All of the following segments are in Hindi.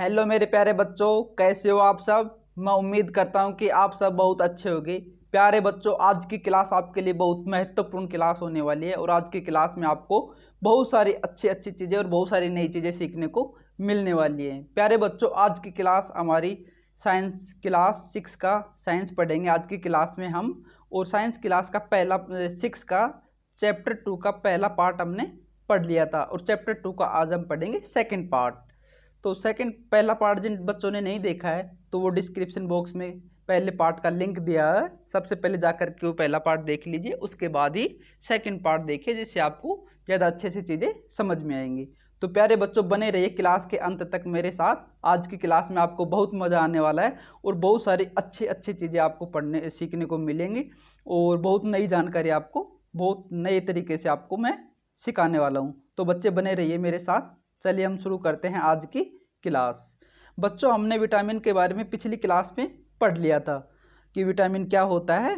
हेलो मेरे प्यारे बच्चों, कैसे हो आप सब। मैं उम्मीद करता हूं कि आप सब बहुत अच्छे होंगे। प्यारे बच्चों, आज की क्लास आपके लिए बहुत महत्वपूर्ण क्लास होने वाली है और आज की क्लास में आपको बहुत सारी अच्छी अच्छी चीज़ें और बहुत सारी नई चीज़ें सीखने को मिलने वाली हैं। प्यारे बच्चों, आज की क्लास हमारी साइंस क्लास 6 का साइंस पढ़ेंगे आज की क्लास में हम। और साइंस क्लास का पहला 6 का चैप्टर 2 का पहला पार्ट हमने पढ़ लिया था और चैप्टर 2 का आज हम पढ़ेंगे सेकेंड पार्ट। तो सेकंड पहला पार्ट जिन बच्चों ने नहीं देखा है तो वो डिस्क्रिप्शन बॉक्स में पहले पार्ट का लिंक दिया है, सबसे पहले जाकर के वो पहला पार्ट देख लीजिए, उसके बाद ही सेकंड पार्ट देखिए, जिससे आपको ज़्यादा अच्छे से चीज़ें समझ में आएंगी। तो प्यारे बच्चों, बने रहिए क्लास के अंत तक मेरे साथ। आज की क्लास में आपको बहुत मज़ा आने वाला है और बहुत सारी अच्छी अच्छी चीज़ें आपको पढ़ने सीखने को मिलेंगी और बहुत नई जानकारी आपको बहुत नए तरीके से आपको मैं सिखाने वाला हूँ। तो बच्चे बने रहिए मेरे साथ। चलिए हम शुरू करते हैं आज की क्लास। बच्चों, हमने विटामिन के बारे में पिछली क्लास में पढ़ लिया था कि विटामिन क्या होता है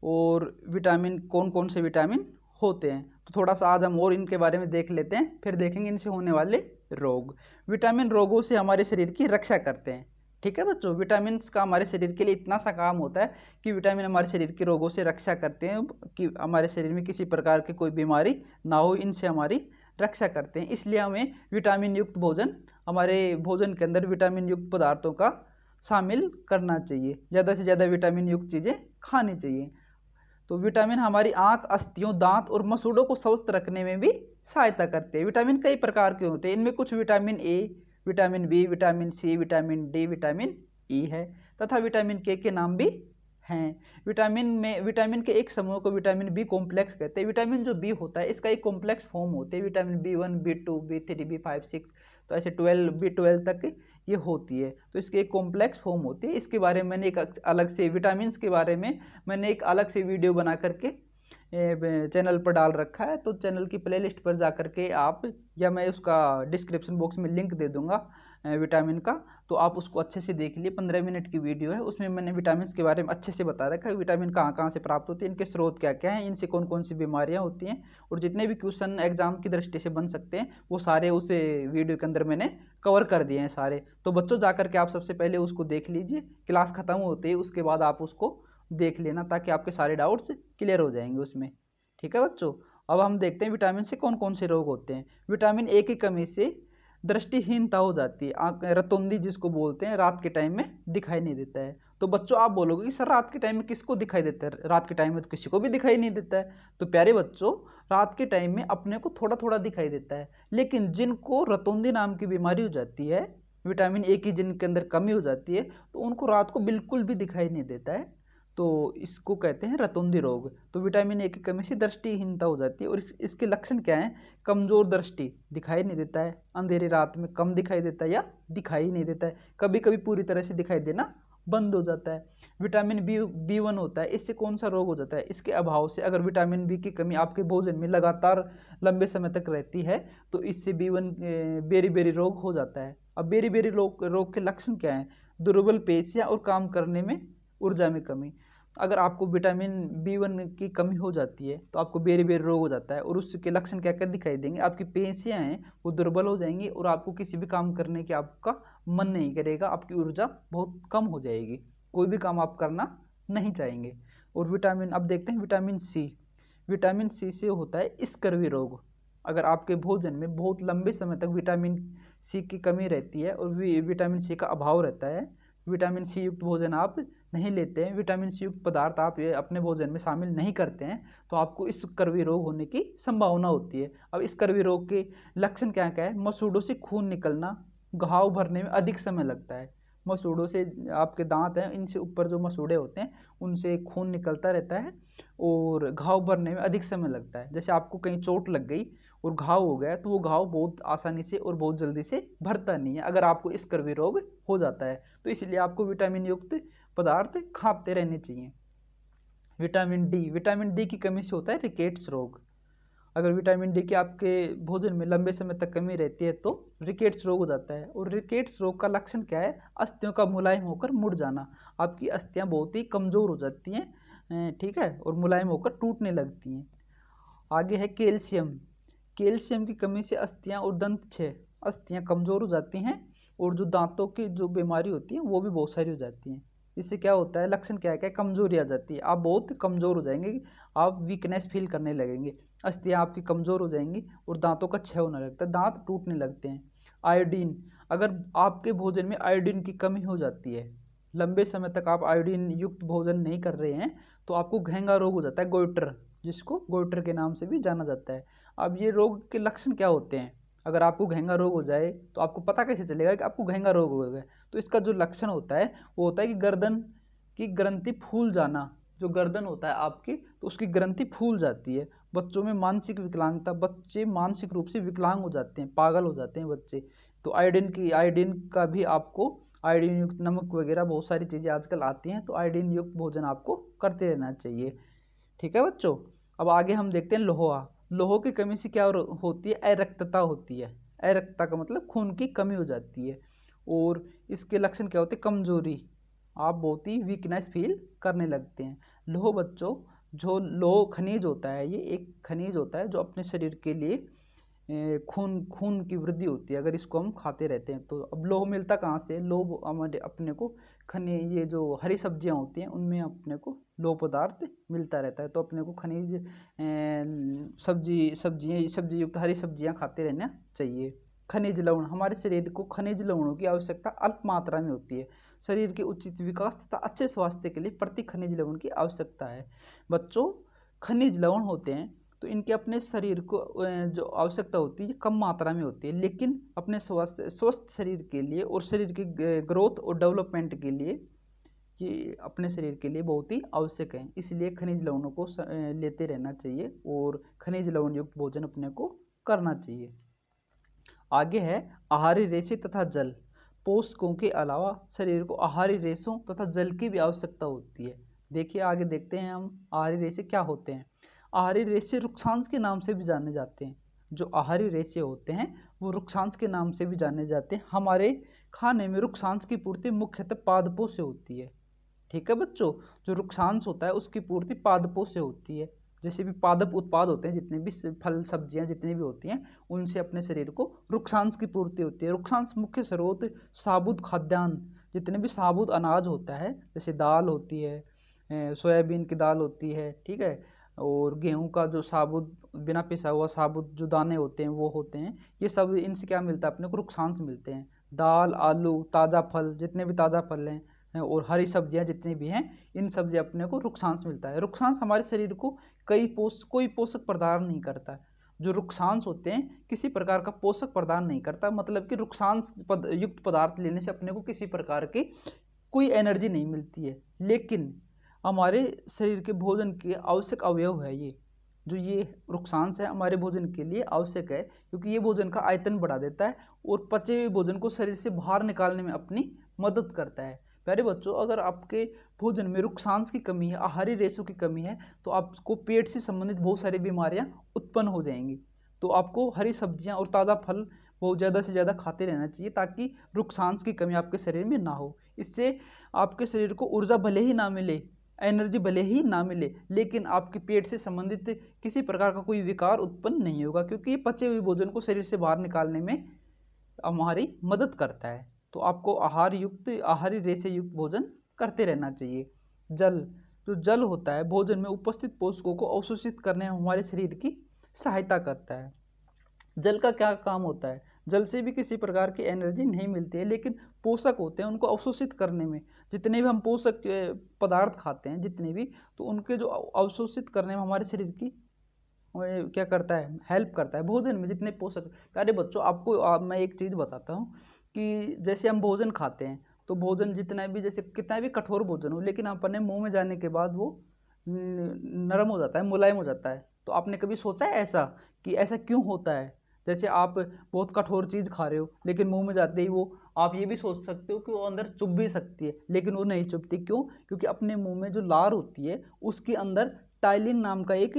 और विटामिन कौन कौन से विटामिन होते हैं। तो थोड़ा सा आज हम और इनके बारे में देख लेते हैं, फिर देखेंगे इनसे होने वाले रोग। विटामिन रोगों से हमारे शरीर की रक्षा करते हैं। ठीक है बच्चों, विटामिन का हमारे शरीर के लिए इतना सा काम होता है कि विटामिन हमारे शरीर के रोगों से रक्षा करते हैं कि हमारे शरीर में किसी प्रकार की कोई बीमारी ना हो, इनसे हमारी रक्षा करते हैं। इसलिए हमें विटामिन युक्त भोजन, हमारे भोजन के अंदर विटामिन युक्त पदार्थों का शामिल करना चाहिए। ज़्यादा से ज़्यादा विटामिन युक्त चीज़ें खानी चाहिए। तो विटामिन हमारी आँख, अस्थियों, दांत और मसूड़ों को स्वस्थ रखने में भी सहायता करते हैं। विटामिन कई प्रकार के होते हैं, इनमें कुछ vitamin A, vitamin B, vitamin C, vitamin D, vitamin E है तथा विटामिन के नाम भी हैं। विटामिन के एक समूह को विटामिन बी कॉम्प्लेक्स कहते हैं। विटामिन जो बी होता है इसका एक कॉम्प्लेक्स फॉर्म होते हैं, vitamin B1, B2, B3, B5, 6, तो ऐसे 12 B12 तक ये होती है। तो इसके एक कॉम्प्लेक्स फॉर्म होती है। इसके बारे में मैंने एक अलग से विटामिन के बारे में मैंने एक अलग से वीडियो बना करके चैनल पर डाल रखा है। तो चैनल की प्लेलिस्ट पर जा करके आप, या मैं उसका डिस्क्रिप्शन बॉक्स में लिंक दे दूंगा विटामिन का, तो आप उसको अच्छे से देख लिए। 15 मिनट की वीडियो है, उसमें मैंने विटामिन के बारे में अच्छे से बता रखा है। विटामिन कहाँ कहाँ से प्राप्त होते हैं, इनके स्रोत क्या क्या हैं, इनसे कौन कौन सी बीमारियाँ होती हैं और जितने भी क्वेश्चन एग्जाम की दृष्टि से बन सकते हैं वो सारे उस वीडियो के अंदर मैंने कवर कर दिए हैं सारे। तो बच्चों, जा करके आप सबसे पहले उसको देख लीजिए, क्लास खत्म होते ही उसके बाद आप उसको देख लेना ताकि आपके सारे डाउट्स क्लियर हो जाएंगे उसमें। ठीक है बच्चों, अब हम देखते हैं विटामिन से कौन कौन से रोग होते हैं। विटामिन ए की कमी से दृष्टिहीनता हो जाती है, आँख रतौंधी जिसको बोलते हैं, रात के टाइम में दिखाई नहीं देता है। तो बच्चों, आप बोलोगे कि सर रात के टाइम में किसको दिखाई देता है, रात के टाइम में तो किसी को भी दिखाई नहीं देता है। तो प्यारे बच्चों, रात के टाइम में अपने को थोड़ा थोड़ा दिखाई देता है, लेकिन जिनको रतौंधी नाम की बीमारी हो जाती है, विटामिन ए की जिनके अंदर कमी हो जाती है, तो उनको रात को बिल्कुल भी दिखाई नहीं देता है। तो इसको कहते हैं रतौंधी रोग। तो विटामिन ए की कमी से दृष्टिहीनता हो जाती है और इसके लक्षण क्या हैं? कमजोर दृष्टि, दिखाई नहीं देता है, अंधेरी रात में कम दिखाई देता है या दिखाई नहीं देता है, कभी कभी पूरी तरह से दिखाई देना बंद हो जाता है। विटामिन B1 होता है, इससे कौन सा रोग हो जाता है? इसके अभाव से अगर विटामिन बी की कमी आपके भोजन में लगातार लंबे समय तक रहती है तो इससे B1 बेरी बेरी रोग हो जाता है। अब बेरी बेरी रोग के लक्षण क्या हैं? दुर्बल पेशियां और काम करने में ऊर्जा में कमी। अगर आपको विटामिन B1 की कमी हो जाती है तो आपको बेरी बेरी रोग हो जाता है और उसके लक्षण क्या क्या दिखाई देंगे? आपकी पेशियां हैं वो दुर्बल हो जाएंगी और आपको किसी भी काम करने की आपका मन नहीं करेगा, आपकी ऊर्जा बहुत कम हो जाएगी, कोई भी काम आप करना नहीं चाहेंगे। और विटामिन, अब देखते हैं विटामिन सी। विटामिन सी से होता है स्कर्वी रोग। अगर आपके भोजन में बहुत लंबे समय तक विटामिन सी की कमी रहती है और विटामिन सी का अभाव रहता है, विटामिन सी युक्त भोजन आप नहीं लेते हैं, विटामिन सी युक्त पदार्थ आप ये अपने भोजन में शामिल नहीं करते हैं, तो आपको इस स्कर्वी रोग होने की संभावना होती है। अब इस स्कर्वी रोग के लक्षण क्या क्या है? मसूड़ों से खून निकलना, घाव भरने में अधिक समय लगता है। मसूड़ों से, आपके दांत हैं इनसे ऊपर जो मसूड़े होते हैं उनसे खून निकलता रहता है और घाव भरने में अधिक समय लगता है। जैसे आपको कहीं चोट लग गई और घाव हो गया तो वो घाव बहुत आसानी से और बहुत जल्दी से भरता नहीं है अगर आपको स्कर्वी रोग हो जाता है। तो इसलिए आपको विटामिन युक्त पदार्थ खाते रहने चाहिए। विटामिन डी की कमी से होता है रिकेट्स रोग। अगर विटामिन डी की आपके भोजन में लंबे समय तक कमी रहती है तो रिकेट्स रोग हो जाता है। और रिकेट्स रोग का लक्षण क्या है? अस्थियों का मुलायम होकर मुड़ जाना, आपकी अस्थियां बहुत ही कमजोर हो जाती हैं, ठीक है, और मुलायम होकर टूटने लगती हैं। आगे है कैल्शियम। कैल्शियम की कमी से अस्थियां और दंत छः अस्थियां कमजोर हो जाती हैं और जो दांतों की जो बीमारी होती है वो भी बहुत सारी हो जाती हैं। इससे क्या होता है, लक्षण क्या है, क्या कमजोरी आ जाती है, आप बहुत कमज़ोर हो जाएंगे, आप वीकनेस फील करने लगेंगे, अस्थियाँ आपकी कमज़ोर हो जाएंगी और दांतों का क्षय होने लगता है, दांत टूटने लगते हैं। आयोडीन, अगर आपके भोजन में आयोडीन की कमी हो जाती है, लंबे समय तक आप आयोडीन युक्त भोजन नहीं कर रहे हैं, तो आपको घेंगा रोग हो जाता है, गोइटर, जिसको गोइटर के नाम से भी जाना जाता है। अब ये रोग के लक्षण क्या होते हैं, अगर आपको घेंगा रोग हो जाए तो आपको पता कैसे चलेगा कि आपको घेंगा रोग हो गया? तो इसका जो लक्षण होता है वो होता है कि गर्दन की ग्रंथि फूल जाना, जो गर्दन होता है आपकी तो उसकी ग्रंथि फूल जाती है। बच्चों में मानसिक विकलांगता, बच्चे मानसिक रूप से विकलांग हो जाते हैं, पागल हो जाते हैं बच्चे। तो आयोडीन का भी आपको, आयोडीन युक्त नमक वगैरह बहुत सारी चीज़ें आजकल आती हैं, तो आयोडीन युक्त भोजन आपको करते रहना चाहिए। ठीक है बच्चों। अब आगे हम देखते हैं लोहा। लोहो की कमी से क्या होती है, अरक्तता होती है। अरक्तता का मतलब खून की कमी हो जाती है। और इसके लक्षण क्या होते हैं, कमजोरी, आप बहुत ही वीकनेस फील करने लगते हैं। लोह बच्चों, जो लोह खनिज होता है, ये एक खनिज होता है जो अपने शरीर के लिए खून खून की वृद्धि होती है अगर इसको हम खाते रहते हैं तो। अब लोह मिलता कहाँ से, लोह हमारे अपने को खनिज, ये जो हरी सब्जियां होती हैं उनमें अपने को लोह पदार्थ मिलता रहता है, तो अपने को खनिज सब्जी युक्त हरी सब्जियां खाते रहना चाहिए। खनिज लवण, हमारे शरीर को खनिज लवणों की आवश्यकता अल्प मात्रा में होती है। शरीर के उचित विकास तथा अच्छे स्वास्थ्य के लिए प्रति खनिज लवण की आवश्यकता है। बच्चों, खनिज लवण होते हैं तो इनके अपने शरीर को जो आवश्यकता होती है कम मात्रा में होती है, लेकिन अपने स्वस्थ शरीर के लिए और शरीर की ग्रोथ और डेवलपमेंट के लिए ये अपने शरीर के लिए बहुत ही आवश्यक है। इसलिए खनिज लवणों को लेते रहना चाहिए और खनिज लवण युक्त भोजन अपने को करना चाहिए। आगे है आहारी रेशे तथा जल। पोषकों के अलावा शरीर को आहारी रेशों तथा जल की भी आवश्यकता होती है। देखिए आगे देखते हैं हम आहारी रेशे क्या होते हैं। आहारी रेशे रुक्षांश के नाम से भी जाने जाते हैं। जो आहारी रेशे होते हैं वो रुक्षांश के नाम से भी जाने जाते हैं। हमारे खाने में रुक्षांश की पूर्ति मुख्यतः पादपों से होती है। ठीक है बच्चों, जो रुक्षांश होता है उसकी पूर्ति पादपों से होती है। जैसे भी पादप उत्पाद होते हैं, जितने भी फल सब्जियां जितनी भी होती हैं, उनसे अपने शरीर को रुक्षांश की पूर्ति होती है। रुक्षांश मुख्य स्रोत साबुत खाद्यान्न, जितने भी साबुत अनाज होता है, जैसे दाल होती है, सोयाबीन की दाल होती है, ठीक है, और गेहूं का जो साबुत बिना पिसा हुआ साबुत जो दाने होते हैं वो होते हैं, ये सब इनसे क्या मिलता है अपने को, रुक्षांश मिलते हैं। दाल, आलू, ताज़ा फल, जितने भी ताज़ा फल हैं और हरी सब्जियां जितनी भी हैं, इन सब्जी अपने को रुक्षांश मिलता है। रुक्षांश हमारे शरीर को कोई पोषक प्रदान नहीं करता है। जो रुक्षांश होते हैं किसी प्रकार का पोषक प्रदान नहीं करता, मतलब कि रुक्षांश युक्त पदार्थ लेने से अपने को किसी प्रकार की कोई एनर्जी नहीं मिलती है, लेकिन हमारे शरीर के भोजन के आवश्यक अवयव है ये। जो ये रुक्षांश है हमारे भोजन के लिए आवश्यक है, क्योंकि ये भोजन का आयतन बढ़ा देता है और पचे हुए भोजन को शरीर से बाहर निकालने में अपनी मदद करता है। प्यारे बच्चों, अगर आपके भोजन में रुक्षांश की कमी है, आहारी रेशों की कमी है, तो आपको पेट से संबंधित बहुत सारी बीमारियां उत्पन्न हो जाएंगी। तो आपको हरी सब्जियां और ताज़ा फल बहुत ज़्यादा से ज़्यादा खाते रहना चाहिए, ताकि रुक्षांश की कमी आपके शरीर में ना हो। इससे आपके शरीर को ऊर्जा भले ही ना मिले, एनर्जी भले ही ना मिले, लेकिन आपके पेट से संबंधित किसी प्रकार का कोई विकार उत्पन्न नहीं होगा, क्योंकि ये पचे हुए भोजन को शरीर से बाहर निकालने में हमारी मदद करता है। तो आपको आहारी रेशे युक्त भोजन करते रहना चाहिए। जल, जो जल होता है भोजन में उपस्थित पोषकों को अवशोषित करने में हमारे शरीर की सहायता करता है। जल का क्या काम होता है, जल से भी किसी प्रकार की एनर्जी नहीं मिलती है, लेकिन पोषक होते हैं उनको अवशोषित करने में, जितने भी हम पोषक पदार्थ खाते हैं जितने भी, तो उनके जो अवशोषित करने में हमारे शरीर की क्या करता है, हेल्प करता है। भोजन में जितने पोषक, प्यारे बच्चों आपको मैं एक चीज़ बताता हूँ कि जैसे हम भोजन खाते हैं तो भोजन जितना भी, जैसे कितना भी कठोर भोजन हो, लेकिन अपने मुंह में जाने के बाद वो नरम हो जाता है, मुलायम हो जाता है। तो आपने कभी सोचा है ऐसा कि ऐसा क्यों होता है? जैसे आप बहुत कठोर चीज़ खा रहे हो, लेकिन मुंह में जाते ही वो, आप ये भी सोच सकते हो कि वो अंदर चुभ भी सकती है, लेकिन वो नहीं चुभती। क्यों? क्योंकि अपने मुंह में जो लार होती है उसके अंदर टाइलिन नाम का एक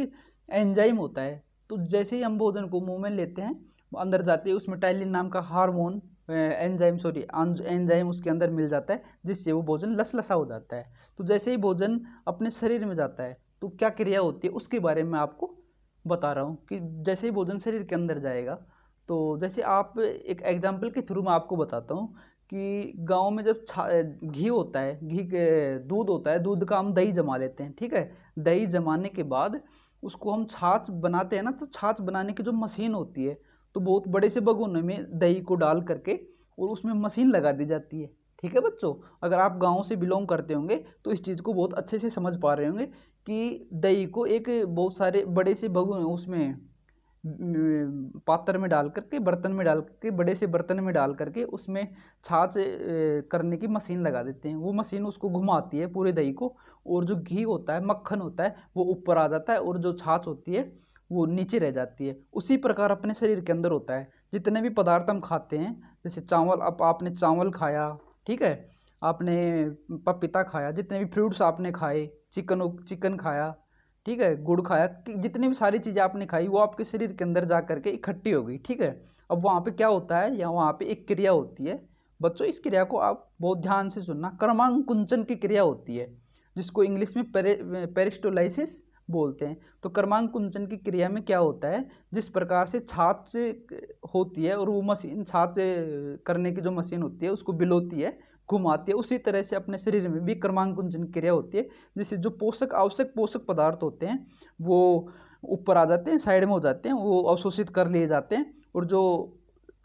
एंजाइम होता है। तो जैसे ही हम भोजन को मुंह में लेते हैं, अंदर जाते ही उसमें टाइलिन नाम का हार्मोन एंजाइम उसके अंदर मिल जाता है, जिससे वो भोजन लसलसा हो जाता है। तो जैसे ही भोजन अपने शरीर में जाता है तो क्या क्रिया होती है उसके बारे में आपको बता रहा हूँ कि जैसे ही भोजन शरीर के अंदर जाएगा, तो जैसे आप एक एग्जाम्पल के थ्रू मैं आपको बताता हूँ कि गांव में जब घी होता है, घी के दूध होता है, दूध का हम दही जमा लेते हैं, ठीक है। दही जमाने के बाद उसको हम छाछ बनाते हैं ना, तो छाछ बनाने की जो मशीन होती है, तो बहुत बड़े से भगोने में दही को डाल करके और उसमें मशीन लगा दी जाती है, ठीक है बच्चों। अगर आप गाँव से बिलोंग करते होंगे तो इस चीज़ को बहुत अच्छे से समझ पा रहे होंगे कि दही को एक बहुत सारे बड़े से भगोने उसमें पात्र में डाल करके, बर्तन में डाल करके, बड़े से बर्तन में डाल करके उसमें छाछ करने की मशीन लगा देते हैं। वो मशीन उसको घुमाती है पूरे दही को, और जो घी होता है, मक्खन होता है, वो ऊपर आ जाता है और जो छाछ होती है वो नीचे रह जाती है। उसी प्रकार अपने शरीर के अंदर होता है। जितने भी पदार्थ हम खाते हैं, जैसे चावल, अब आपने चावल खाया, ठीक है, आपने पपीता खाया, जितने भी फ्रूट्स आपने खाए, चिकन खाया, ठीक है, गुड़ खाया, जितनी भी सारी चीज़ें आपने खाई वो आपके शरीर के अंदर जा करके इकट्ठी हो गई, ठीक है। अब वहाँ पे क्या होता है, या वहाँ पे एक क्रिया होती है बच्चों, इस क्रिया को आप बहुत ध्यान से सुनना, क्रमांकुंचन की क्रिया होती है, जिसको इंग्लिश में पेरिस्टोलाइसिस बोलते हैं। तो क्रमांकुंचन की क्रिया में क्या होता है, जिस प्रकार से छाछ होती है और वो मशीन छाछ करने की जो मशीन होती है उसको बिलोती है, घुमाती है, उसी तरह से अपने शरीर में भी क्रमांकुंचन क्रिया होती है, जिससे जो आवश्यक पोषक पदार्थ होते हैं वो ऊपर आ जाते हैं, साइड में हो जाते हैं, वो अवशोषित कर लिए जाते हैं, और जो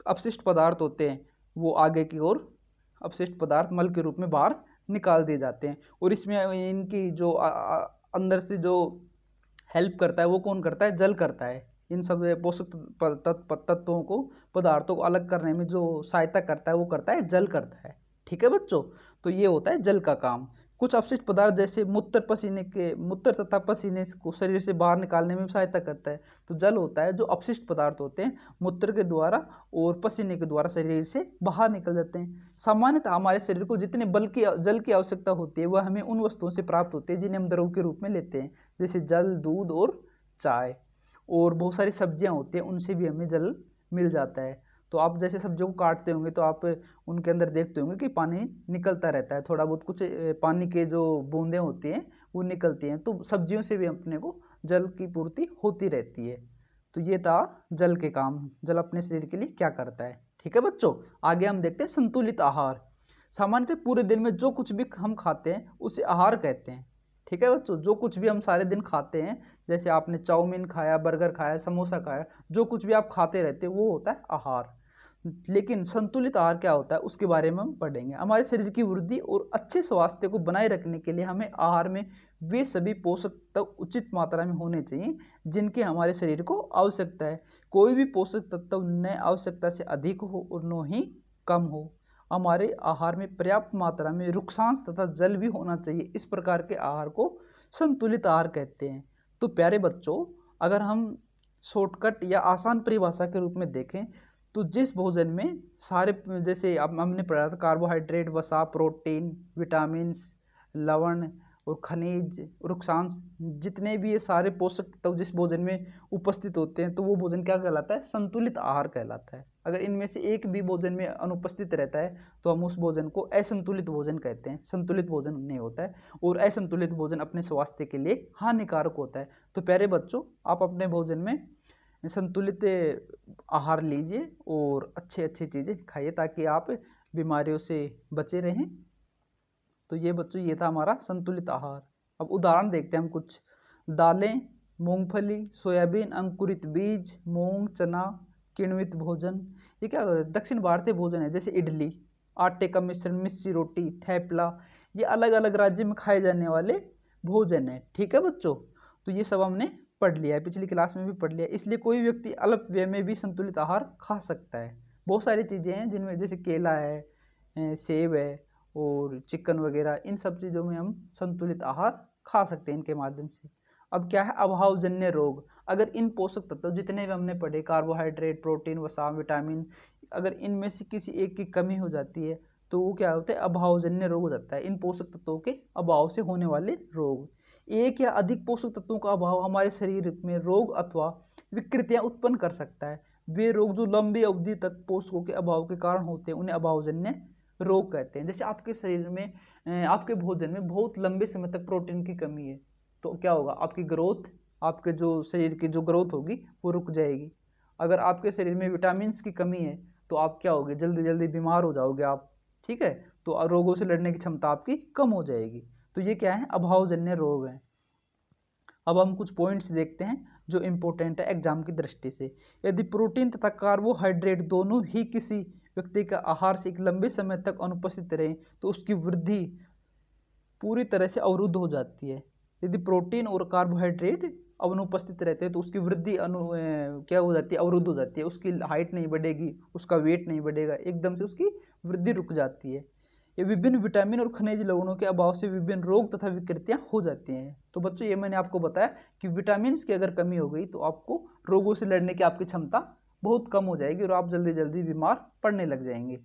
अपशिष्ट पदार्थ होते हैं वो आगे की ओर अपशिष्ट पदार्थ मल के रूप में बाहर निकाल दिए जाते हैं। और इसमें इनकी जो अंदर से जो हेल्प करता है वो कौन करता है, जल करता है। इन सब पोषक तत्वों को, पदार्थों को अलग करने में जो सहायता करता है वो करता है जल करता है, ठीक है बच्चों। तो ये होता है जल का काम। कुछ अपशिष्ट पदार्थ जैसे मूत्र तथा पसीने को शरीर से बाहर निकालने में सहायता करता है। तो जल होता है जो अपशिष्ट पदार्थ होते हैं मूत्र के द्वारा और पसीने के द्वारा शरीर से बाहर निकल जाते हैं। सामान्यतः हमारे शरीर को जितने जल की आवश्यकता होती है वह हमें उन वस्तुओं से प्राप्त होती है जिन्हें हम द्रव के रूप में लेते हैं, जैसे जल, दूध और चाय। और बहुत सारी सब्जियां होती हैं, उनसे भी हमें जल मिल जाता है। तो आप जैसे सब्जियों को काटते होंगे तो आप उनके अंदर देखते होंगे कि पानी निकलता रहता है, थोड़ा बहुत कुछ पानी के जो बूंदें होती हैं वो निकलती हैं। तो सब्जियों से भी अपने को जल की पूर्ति होती रहती है। तो ये था जल के काम, जल अपने शरीर के लिए क्या करता है, ठीक है बच्चों। आगे हम देखते हैं संतुलित आहार। सामान्यतः पूरे दिन में जो कुछ भी हम खाते हैं उसे आहार कहते हैं, ठीक है बच्चों। जो कुछ भी हम सारे दिन खाते हैं, जैसे आपने चाउमीन खाया, बर्गर खाया, समोसा खाया, जो कुछ भी आप खाते रहते हैं वो होता है आहार। लेकिन संतुलित आहार क्या होता है उसके बारे में हम पढ़ेंगे। हमारे शरीर की वृद्धि और अच्छे स्वास्थ्य को बनाए रखने के लिए हमें आहार में वे सभी पोषक तत्व उचित मात्रा में होने चाहिए जिनकी हमारे शरीर को आवश्यकता है। कोई भी पोषक तत्व न आवश्यकता से अधिक हो और न ही कम हो। हमारे आहार में पर्याप्त मात्रा में रुक्षांश तथा जल भी होना चाहिए। इस प्रकार के आहार को संतुलित आहार कहते हैं। तो प्यारे बच्चों, अगर हम शॉर्टकट या आसान परिभाषा के रूप में देखें तो जिस भोजन में सारे, जैसे अब हमने पढ़ा था, कार्बोहाइड्रेट, वसा, प्रोटीन, विटामिन्स, लवण और खनिज, रुक्षांश, जितने भी ये सारे पोषक तत्व जिस भोजन में उपस्थित होते हैं तो वो भोजन क्या कहलाता है, संतुलित आहार कहलाता है। अगर इनमें से एक भी भोजन में अनुपस्थित रहता है तो हम उस भोजन को असंतुलित भोजन कहते हैं, संतुलित भोजन नहीं होता है। और असंतुलित भोजन अपने स्वास्थ्य के लिए हानिकारक होता है। तो प्यारे बच्चों, आप अपने भोजन में संतुलित आहार लीजिए और अच्छी अच्छी चीज़ें खाइए ताकि आप बीमारियों से बचे रहें। तो ये बच्चों, ये था हमारा संतुलित आहार। अब उदाहरण देखते हैं हम कुछ। दालें, मूंगफली, सोयाबीन, अंकुरित बीज, मूंग, चना, किण्वित भोजन, ये क्या दक्षिण भारतीय भोजन है, जैसे इडली, आटे का मिश्रण, मिस्सी रोटी, थैपला, ये अलग अलग राज्य में खाए जाने वाले भोजन है, ठीक है बच्चों। तो ये सब हमने पढ़ लिया है, पिछली क्लास में भी पढ़ लिया है। इसलिए कोई व्यक्ति अल्प व्यय में भी संतुलित आहार खा सकता है। बहुत सारी चीज़ें हैं जिनमें, जैसे केला है, सेब है और चिकन वगैरह, इन सब चीज़ों में हम संतुलित आहार खा सकते हैं इनके माध्यम से। अब क्या है, अभावजन्य रोग। अगर इन पोषक तत्व जितने भी हमने पढ़े, कार्बोहाइड्रेट, प्रोटीन, वसा, विटामिन, अगर इनमें से किसी एक की कमी हो जाती है तो वो क्या होता है, अभावजन्य रोग हो जाता है। इन पोषक तत्वों के अभाव से होने वाले रोग। एक या अधिक पोषक तत्वों का अभाव हमारे शरीर में रोग अथवा विकृतियां उत्पन्न कर सकता है। वे रोग जो लंबी अवधि तक पोषकों के अभाव के कारण होते हैं उन्हें अभावजन्य रोग कहते हैं। जैसे आपके शरीर में, आपके भोजन में बहुत लंबे समय तक प्रोटीन की कमी है तो क्या होगा, आपकी ग्रोथ, आपके जो शरीर की जो ग्रोथ होगी वो रुक जाएगी। अगर आपके शरीर में विटामिन की कमी है तो आप क्या होगे, जल्दी जल्दी बीमार हो जाओगे आप, ठीक है, तो रोगों से लड़ने की क्षमता आपकी कम हो जाएगी। तो ये क्या है, अभावजन्य रोग हैं। अब हम कुछ पॉइंट्स देखते हैं जो इम्पोर्टेंट है एग्जाम की दृष्टि से। यदि प्रोटीन तथा कार्बोहाइड्रेट दोनों ही किसी व्यक्ति का आहार से एक लंबे समय तक अनुपस्थित रहे तो उसकी वृद्धि पूरी तरह से अवरुद्ध हो जाती है। यदि प्रोटीन और कार्बोहाइड्रेट अनुपस्थित रहते हैं तो उसकी वृद्धि क्या हो जाती है, अवरुद्ध हो जाती है। उसकी हाइट नहीं बढ़ेगी, उसका वेट नहीं बढ़ेगा, एकदम से उसकी वृद्धि रुक जाती है। ये विभिन्न विटामिन और खनिज लवणों के अभाव से विभिन्न रोग तथा विकृतियां हो जाती हैं। तो बच्चों ये मैंने आपको बताया कि विटामिन की अगर कमी हो गई तो आपको रोगों से लड़ने की आपकी क्षमता बहुत कम हो जाएगी और आप जल्दी जल्दी बीमार पड़ने लग जाएंगे।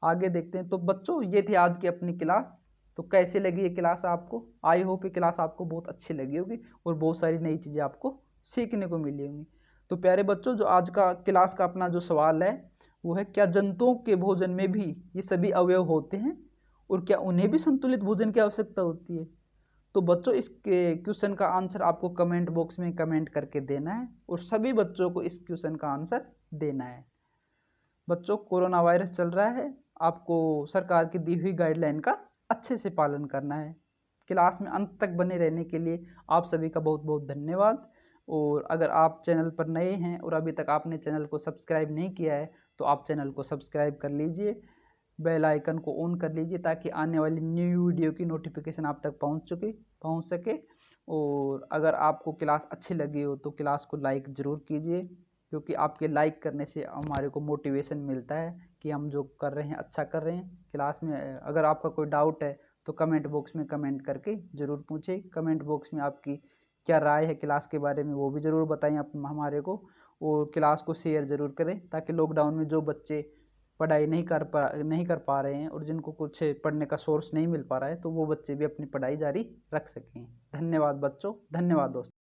आगे देखते हैं। तो बच्चों ये थी आज की अपनी क्लास। तो कैसे लगी ये क्लास आपको? आई होप ये क्लास आपको बहुत अच्छी लगी होगी और बहुत सारी नई चीज़ें आपको सीखने को मिली होंगी। तो प्यारे बच्चों, जो आज का क्लास का अपना जो सवाल है वो है, क्या जंतुओं के भोजन में भी ये सभी अवयव होते हैं और क्या उन्हें भी संतुलित भोजन की आवश्यकता होती है? तो बच्चों इसके क्वेश्चन का आंसर आपको कमेंट बॉक्स में कमेंट करके देना है और सभी बच्चों को इस क्वेश्चन का आंसर देना है। बच्चों, कोरोना वायरस चल रहा है, आपको सरकार की दी हुई गाइडलाइन का अच्छे से पालन करना है। क्लास में अंत तक बने रहने के लिए आप सभी का बहुत बहुत धन्यवाद। और अगर आप चैनल पर नए हैं और अभी तक आपने चैनल को सब्सक्राइब नहीं किया है तो आप चैनल को सब्सक्राइब कर लीजिए, बेल आइकन को ऑन कर लीजिए ताकि आने वाली न्यू वीडियो की नोटिफिकेशन आप तक पहुंच सके। और अगर आपको क्लास अच्छी लगी हो तो क्लास को लाइक ज़रूर कीजिए, क्योंकि आपके लाइक करने से हमारे को मोटिवेशन मिलता है कि हम जो कर रहे हैं अच्छा कर रहे हैं। क्लास में अगर आपका कोई डाउट है तो कमेंट बॉक्स में कमेंट करके ज़रूर पूछें। कमेंट बॉक्स में आपकी क्या राय है क्लास के बारे में वो भी ज़रूर बताएं आप हमारे को। और क्लास को शेयर ज़रूर करें ताकि लॉकडाउन में जो बच्चे पढ़ाई नहीं कर पा रहे हैं और जिनको कुछ पढ़ने का सोर्स नहीं मिल पा रहा है तो वो बच्चे भी अपनी पढ़ाई जारी रख सकें। धन्यवाद बच्चों, धन्यवाद दोस्तों।